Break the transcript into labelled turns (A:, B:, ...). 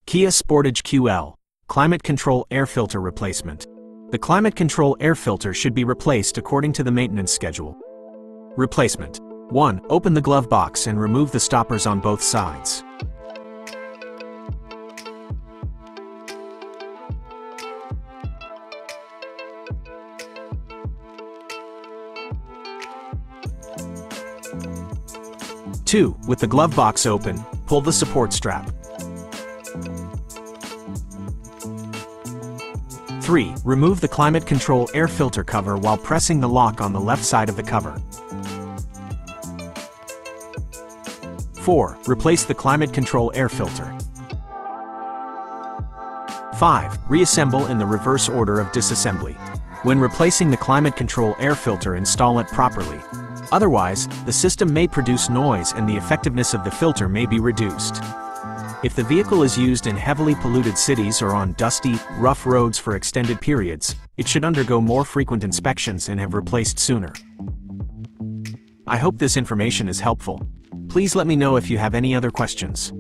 A: Kia Sportage QL, Climate Control Air Filter Replacement. The climate control air filter should be replaced according to the maintenance schedule. Replacement. 1. Open the glove box and remove the stoppers on both sides. Two. With the glove box open, pull the support strap. 3. Remove the climate control air filter cover while pressing the lock on the left side of the cover. 4. Replace the climate control air filter. 5. Reassemble in the reverse order of disassembly. When replacing the climate control air filter, install it properly. Otherwise, the system may produce noise and the effectiveness of the filter may be reduced. If the vehicle is used in heavily polluted cities or on dusty, rough roads for extended periods, it should undergo more frequent inspections and have replaced sooner. I hope this information is helpful. Please let me know if you have any other questions.